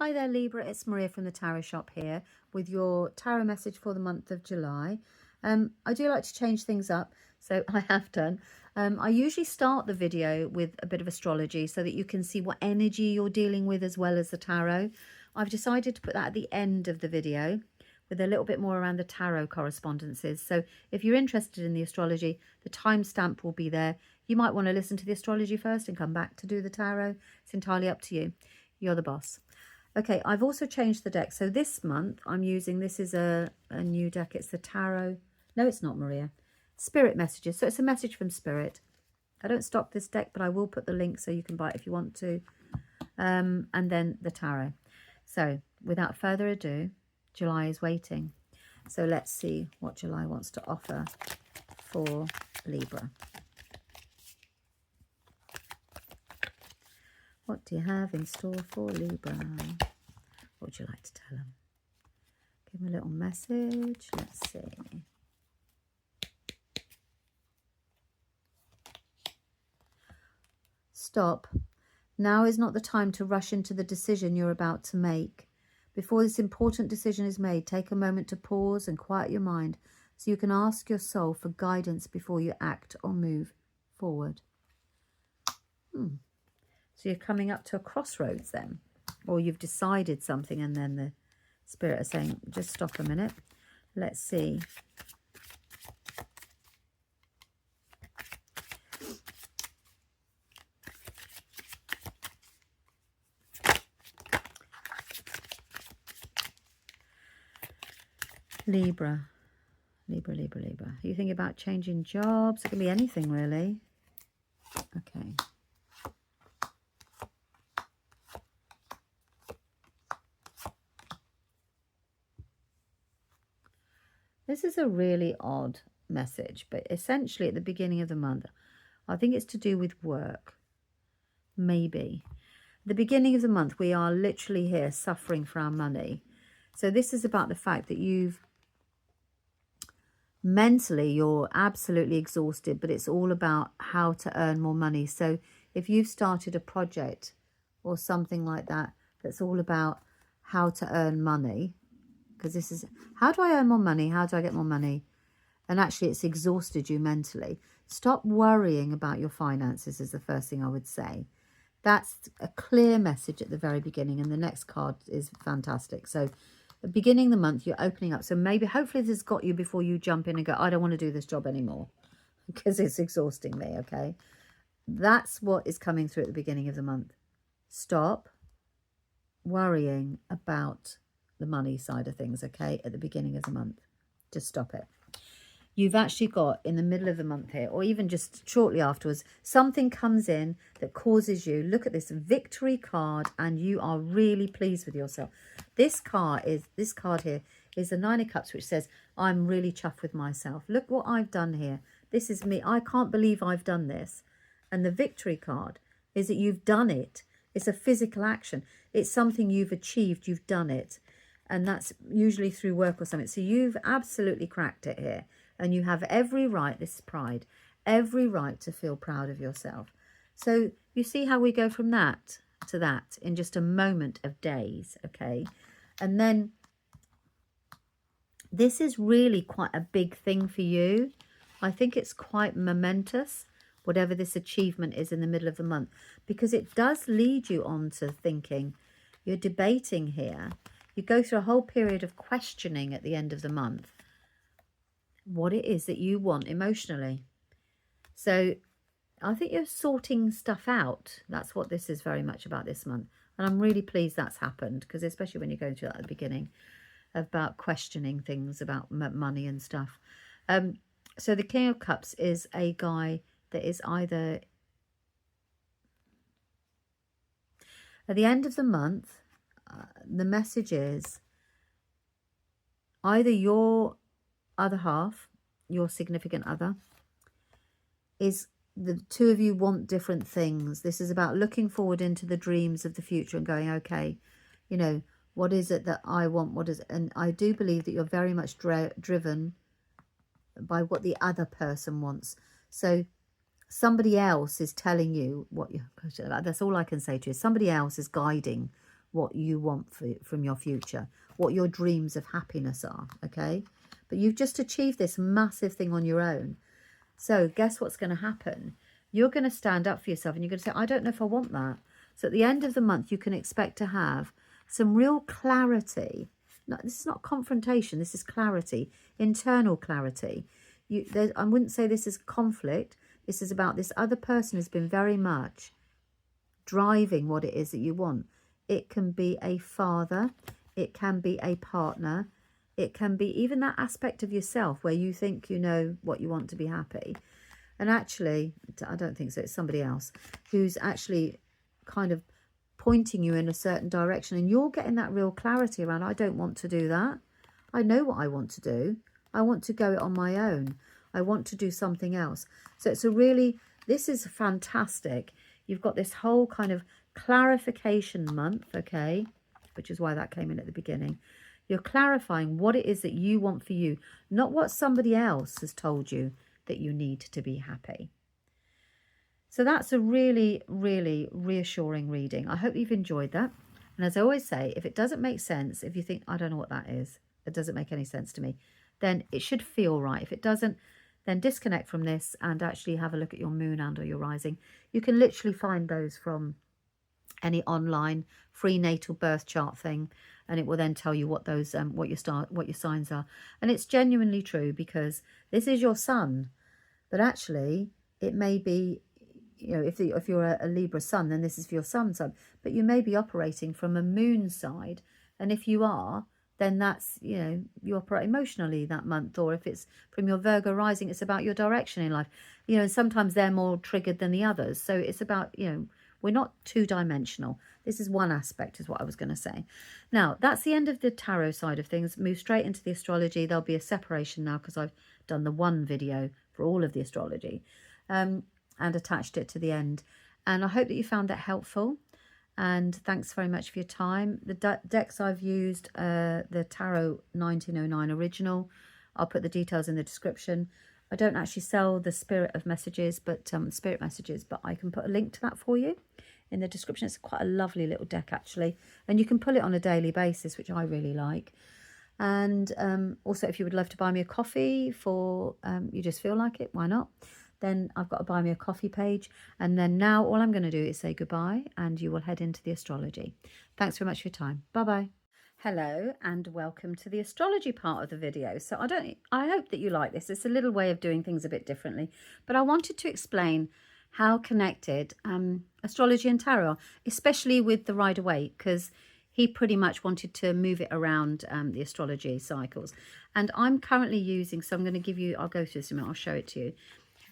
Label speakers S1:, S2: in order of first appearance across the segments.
S1: Hi there, Libra. It's Maria from the Tarot Shop here with your tarot message for the month of July. I do like to change things up, so I have done. I usually start the video with a bit of astrology so that you can see what energy you're dealing with as well as the tarot. I've decided to put that at the end of the video with a little bit more around the tarot correspondences. So if you're interested in the astrology, the timestamp will be there. You might want to listen to the astrology first and come back to do the tarot. It's entirely up to you. You're the boss. Okay, I've also changed the deck. So this month I'm using, this is a new deck. It's the Tarot. No, it's not, Maria. Spirit Messages. So it's a message from Spirit. I don't stock this deck, but I will put the link so you can buy it if you want to. And then the Tarot. So without further ado, July is waiting. So let's see what July wants to offer for Libra. What do you have in store for Libra? What would you like to tell them? Give them a little message. Let's see. Stop. Now is not the time to rush into the decision you're about to make. Before this important decision is made, take a moment to pause and quiet your mind so you can ask your soul for guidance before you act or move forward. So you're coming up to a crossroads then, or you've decided something and then the Spirit is saying, just stop a minute. Let's see. Libra. Libra. Are you thinking about changing jobs? It can be anything really. Okay. This is a really odd message, but essentially at the beginning of the month, I think it's to do with work. Maybe. At the beginning of the month, we are literally here suffering for our money. So this is about the fact that mentally, you're absolutely exhausted, but it's all about how to earn more money. So if you've started a project or something like that, that's all about how to earn money, because this is, how do I earn more money? How do I get more money? And actually it's exhausted you mentally. Stop worrying about your finances is the first thing I would say. That's a clear message at the very beginning, and the next card is fantastic. So at the beginning of the month, you're opening up. So maybe, hopefully this has got you before you jump in and go, I don't want to do this job anymore because it's exhausting me, okay? That's what is coming through at the beginning of the month. Stop worrying about the money side of things, okay, at the beginning of the month. Just stop it. You've actually got in the middle of the month here, or even just shortly afterwards, something comes in that causes you, look at this victory card, and you are really pleased with yourself. This card here is the Nine of Cups, which says, I'm really chuffed with myself. Look what I've done here. This is me. I can't believe I've done this. And the victory card is that you've done it. It's a physical action. It's something you've achieved. You've done it. And that's usually through work or something. So you've absolutely cracked it here. And you have every right, this is pride, every right to feel proud of yourself. So you see how we go from that to that in just a moment of days, okay? And then this is really quite a big thing for you. I think it's quite momentous, whatever this achievement is in the middle of the month, because it does lead you on to thinking, you're debating here. You go through a whole period of questioning at the end of the month what it is that you want emotionally. So I think you're sorting stuff out. That's what this is very much about this month. And I'm really pleased that's happened, because especially when you're going through that at the beginning about questioning things about money and stuff. So the King of Cups is a guy that is either at the end of the month, the message is either your other half, your significant other, is the two of you want different things. This is about looking forward into the dreams of the future and going, okay, you know, what is it that I want? What is, and I do believe that you're very much driven by what the other person wants. So somebody else is telling you what you, that's all I can say to you. Somebody else is guiding what you want from your future, what your dreams of happiness are, okay? But you've just achieved this massive thing on your own. So guess what's going to happen? You're going to stand up for yourself and you're going to say, I don't know if I want that. So at the end of the month, you can expect to have some real clarity. No, this is not confrontation. This is clarity, internal clarity. I wouldn't say this is conflict. This is about this other person has been very much driving what it is that you want. It can be a father. It can be a partner. It can be even that aspect of yourself where you think you know what you want to be happy. And actually, I don't think so. It's somebody else who's actually kind of pointing you in a certain direction. And you're getting that real clarity around, I don't want to do that. I know what I want to do. I want to go it on my own. I want to do something else. So it's this is fantastic. You've got this whole kind of clarification month, okay, which is why that came in at the beginning. You're clarifying what it is that you want for you, not what somebody else has told you that you need to be happy. So that's a really, really reassuring reading. I hope you've enjoyed that. And as I always say, if it doesn't make sense, if you think, I don't know what that is, it doesn't make any sense to me, then it should feel right. If it doesn't, then disconnect from this and actually have a look at your moon and or your rising. You can literally find those from any online free natal birth chart thing, and it will then tell you what those what your signs are. And it's genuinely true, because this is your sun, but actually it may be, you know, if you're a Libra sun, then this is for your sun, but you may be operating from a moon side, and if you are, then that's, you know, you operate emotionally that month. Or if it's from your Virgo rising, it's about your direction in life, you know, and sometimes they're more triggered than the others. So it's about, you know, we're not two-dimensional. This is one aspect, is what I was going to say. Now, that's the end of the tarot side of things. Move straight into the astrology. There'll be a separation now because I've done the one video for all of the astrology and attached it to the end. And I hope that you found that helpful. And thanks very much for your time. The decks I've used, the Tarot 1909 original. I'll put the details in the description. I don't actually sell the spirit messages, but I can put a link to that for you in the description. It's quite a lovely little deck, actually. And you can pull it on a daily basis, which I really like. And also, if you would love to buy me a coffee for, you just feel like it, why not? Then I've got a buy me a coffee page. And then now all I'm going to do is say goodbye, and you will head into the astrology. Thanks very much for your time. Bye-bye. Hello and welcome to the astrology part of the video. So I hope that you like this. It's a little way of doing things a bit differently, but I wanted to explain how connected astrology and tarot are, especially with the Rider-Waite, because he pretty much wanted to move it around the astrology cycles. And I'm currently using, so I'm going to give you, I'll go through this in a minute, I'll show it to you.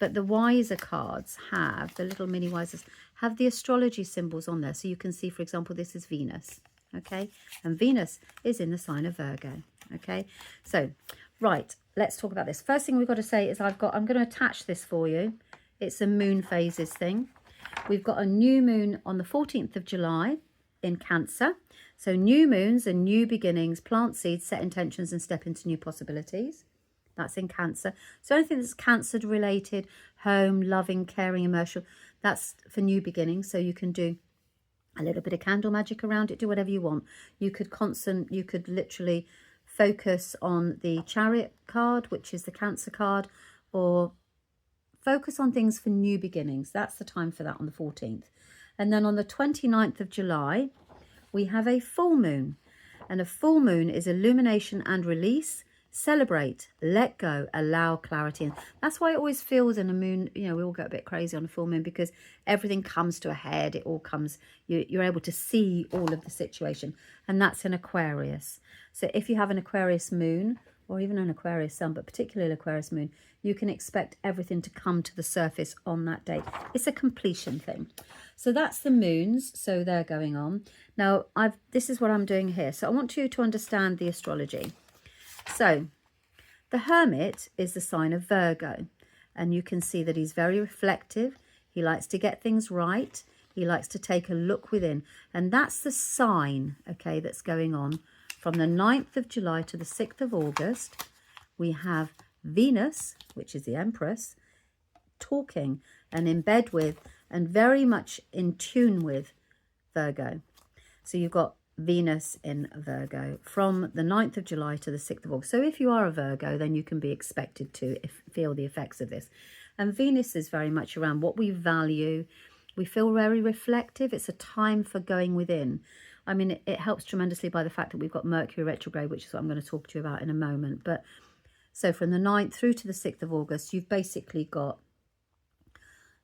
S1: But the Wiser cards have, the little mini Wisers, have the astrology symbols on there. So you can see, for example, this is Venus, okay? And Venus is in the sign of Virgo, okay? So, right, let's talk about this. First thing we've got to say is I'm going to attach this for you. It's a moon phases thing. We've got a new moon on the 14th of July in Cancer. So new moons and new beginnings, plant seeds, set intentions and step into new possibilities. That's in Cancer. So anything that's Cancer related, home, loving, caring, emotional, that's for new beginnings. So you can do a little bit of candle magic around it, do whatever you want. You could literally focus on the Chariot card, which is the Cancer card, or focus on things for new beginnings. That's the time for that on the 14th. And then on the 29th of July, we have a full moon. And a full moon is illumination and release. Celebrate, let go, allow clarity. And that's why it always feels in a moon, you know, we all get a bit crazy on a full moon, because everything comes to a head. It all comes, you're able to see all of the situation. And that's in Aquarius. So if you have an Aquarius moon, or even an Aquarius sun, but particularly Aquarius moon, you can expect everything to come to the surface on that day. It's a completion thing. So that's the moons. So they're going on. Now, this is what I'm doing here. So I want you to understand the astrology. So the Hermit is the sign of Virgo, and you can see that he's very reflective. He likes to get things right. He likes to take a look within, and that's the sign, okay, that's going on from the 9th of July to the 6th of August. We have Venus, which is the Empress, talking and in bed with and very much in tune with Virgo. So you've got Venus in Virgo from the 9th of July to the 6th of August. So if you are a Virgo, then you can be expected to feel the effects of this. And Venus is very much around what we value. We feel very reflective. It's a time for going within. I mean, it helps tremendously by the fact that we've got Mercury retrograde, which is what I'm going to talk to you about in a moment. But so from the 9th through to the 6th of August, you've basically got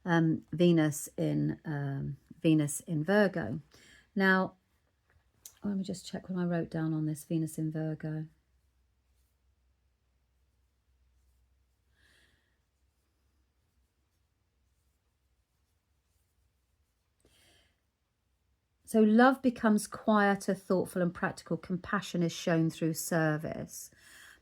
S1: Venus in Virgo. Now, let me just check what I wrote down on this Venus in Virgo. So love becomes quieter, thoughtful and practical. Compassion is shown through service.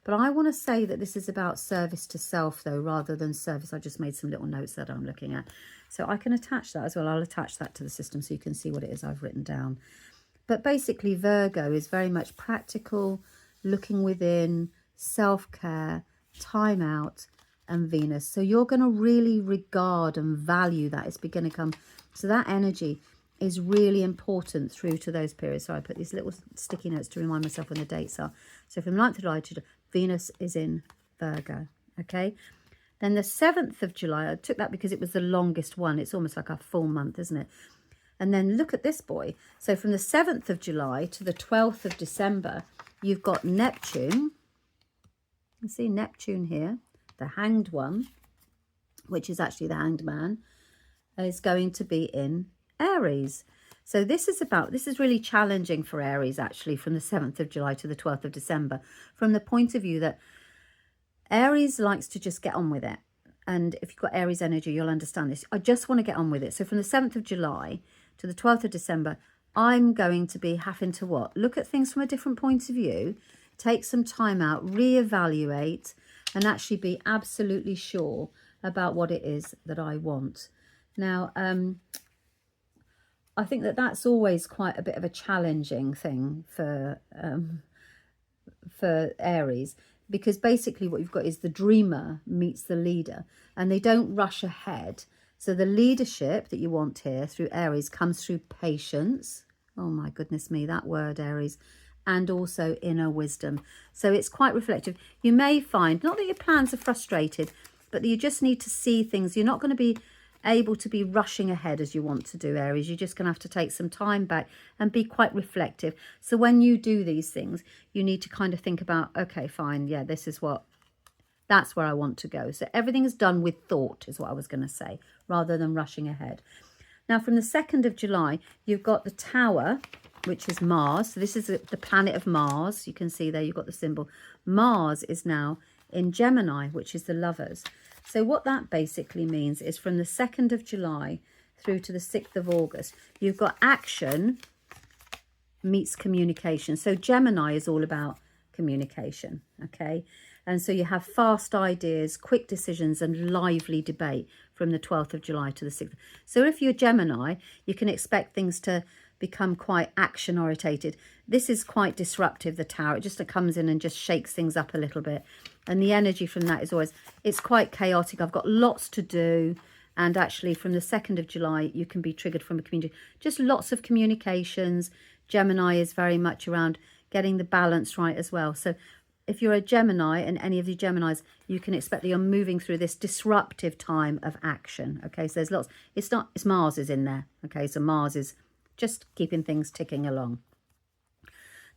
S1: But I want to say that this is about service to self, though, rather than service. I just made some little notes that I'm looking at. So I can attach that as well. I'll attach that to the system so you can see what it is I've written down. But basically, Virgo is very much practical, looking within, self-care, time out, and Venus. So you're going to really regard and value that. It's going to come. So that energy is really important through to those periods. So I put these little sticky notes to remind myself when the dates are. So from 9th of July to Venus is in Virgo. Okay. Then the 7th of July, I took that because it was the longest one. It's almost like a full month, isn't it? And then look at this boy. So from the 7th of July to the 12th of December, you've got Neptune. You see Neptune here, the hanged one, which is actually the hanged man, is going to be in Aries. So this is really challenging for Aries, actually, from the 7th of July to the 12th of December, from the point of view that Aries likes to just get on with it. And if you've got Aries energy, you'll understand this. I just want to get on with it. So from the 7th of July to the 12th of December, I'm going to be having to what? Look at things from a different point of view, take some time out, reevaluate, and actually be absolutely sure about what it is that I want. Now, I think that that's always quite a bit of a challenging thing for Aries, because basically what you've got is the dreamer meets the leader, and they don't rush ahead. So the leadership that you want here through Aries comes through patience. Oh my goodness me, that word, Aries. And also inner wisdom. So it's quite reflective. You may find, not that your plans are frustrated, but that you just need to see things. You're not going to be able to be rushing ahead as you want to do, Aries. You're just going to have to take some time back and be quite reflective. So when you do these things, you need to kind of think about, okay, fine, yeah, that's where I want to go. So everything is done with thought, is what I was going to say, rather than rushing ahead. Now, from the 2nd of July, you've got the Tower, which is Mars. So this is the planet of Mars. You can see there, you've got the symbol. Mars is now in Gemini, which is the Lovers. So what that basically means is from the 2nd of July through to the 6th of August, you've got action meets communication. So Gemini is all about communication, okay? And so you have fast ideas, quick decisions and lively debate from the 12th of July to the 6th. So if you're Gemini, you can expect things to become quite action orientated. This is quite disruptive, the Tower. It just comes in and just shakes things up a little bit. And the energy from that is always, it's quite chaotic. I've got lots to do. And actually from the 2nd of July, you can be triggered from a community. Just lots of communications. Gemini is very much around getting the balance right as well. So if you're a Gemini and any of the Geminis, you can expect that you're moving through this disruptive time of action. Okay, so there's lots. It's Mars is in there. Okay, so Mars is just keeping things ticking along.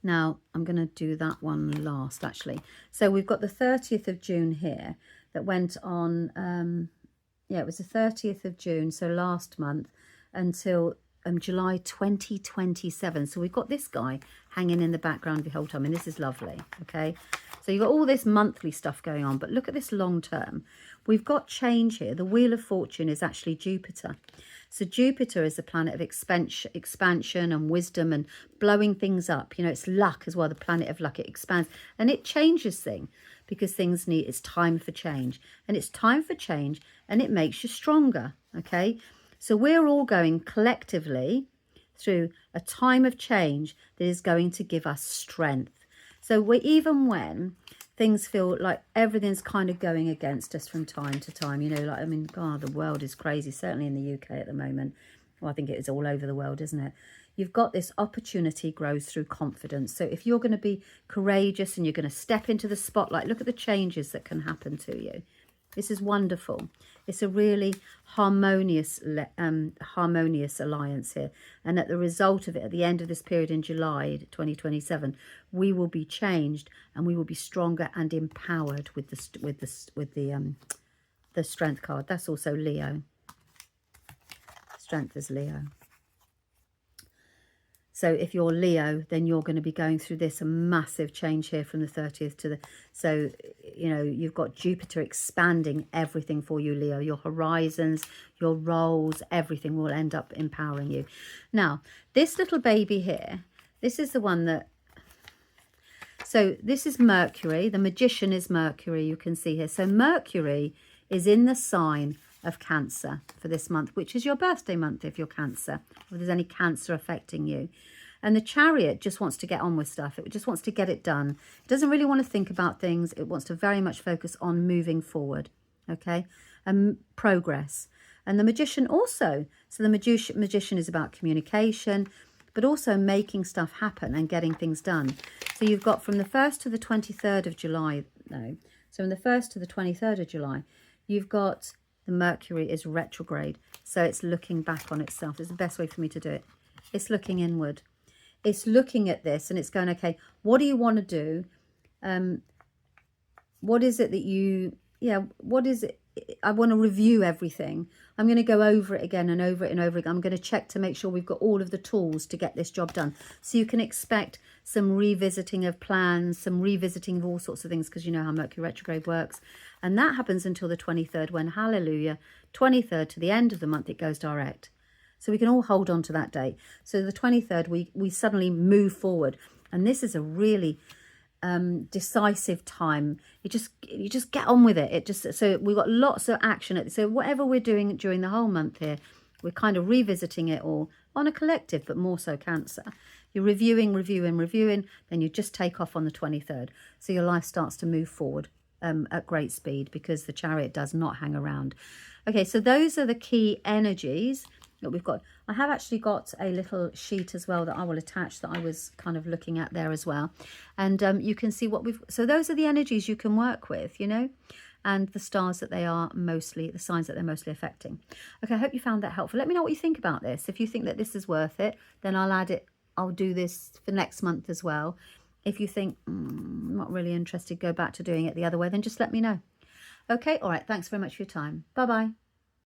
S1: Now, I'm going to do that one last, actually. So we've got the 30th of June here that went on, yeah, it was the 30th of June, so last month, until July 2027. So we've got this guy hanging in the background the whole time, and this is lovely, okay? So you've got all this monthly stuff going on, but look at this long term. We've got change here. The Wheel of Fortune is actually Jupiter. So Jupiter is the planet of expansion and wisdom and blowing things up. You know, it's luck as well, the planet of luck. It expands and it changes things because it's time for change. And it's time for change and it makes you stronger, okay? So we're all going collectively through a time of change that is going to give us strength. So even when things feel like everything's kind of going against us from time to time, you know, like, I mean, God, the world is crazy, certainly in the UK at the moment. Well, I think it is all over the world, isn't it? you've got this opportunity grows through confidence. So if you're going to be courageous and you're going to step into the spotlight, look at the changes that can happen to you. This is wonderful. It's a really harmonious alliance here. And at the result of it, at the end of this period in July 2027, we will be changed and we will be stronger and empowered with the Strength card. That's also Leo. Strength is Leo. So if you're Leo, then you're going to be going through this massive change here from the 30th to the... So, you know, you've got Jupiter expanding everything for you, Leo. Your horizons, your roles, everything will end up empowering you. Now, this little baby here, this is the one that... So this is Mercury. The Magician is Mercury, you can see here. So Mercury is in the sign of Cancer for this month, which is your birthday month if you're Cancer, or there's any Cancer affecting you. And the Chariot just wants to get on with stuff. It just wants to get it done. It doesn't really want to think about things. It wants to very much focus on moving forward, okay, and progress. And the Magician also. So the Magician is about communication, but also making stuff happen and getting things done. So you've got from the 1st to the 23rd of July, no, so from the 1st to the 23rd of July, you've got... The Mercury is retrograde, so it's looking back on itself. It's the best way for me to do it. It's looking inward. It's looking at this and it's going, okay, what do you want to do? What is it that you, what is it? I want to review everything. I'm going to go over it again and over it and over again. I'm going to check to make sure we've got all of the tools to get this job done. So you can expect some revisiting of plans, some revisiting of all sorts of things, because you know how Mercury retrograde works. And that happens until the 23rd when, hallelujah, 23rd to the end of the month, it goes direct. So we can all hold on to that date. So the 23rd, we suddenly move forward. And this is a really... decisive time. You just get on with it. So we've got lots of action. So whatever we're doing during the whole month here, we're kind of revisiting it all on a collective, but more so Cancer. You're reviewing, then you just take off on the 23rd. So your life starts to move forward at great speed, because the Chariot does not hang around. Okay, so those are the key energies that we've got. I have actually got a little sheet as well that I will attach, that I was kind of looking at there as well. And you can see what we've... So those are the energies you can work with, you know, and the stars that they are mostly, the signs that they're mostly affecting. Okay, I hope you found that helpful. Let me know what you think about this. If you think that this is worth it, then I'll add it. I'll do this for next month as well. If you think, I'm not really interested, go back to doing it the other way, then just let me know. Okay, all right, thanks very much for your time. Bye-bye.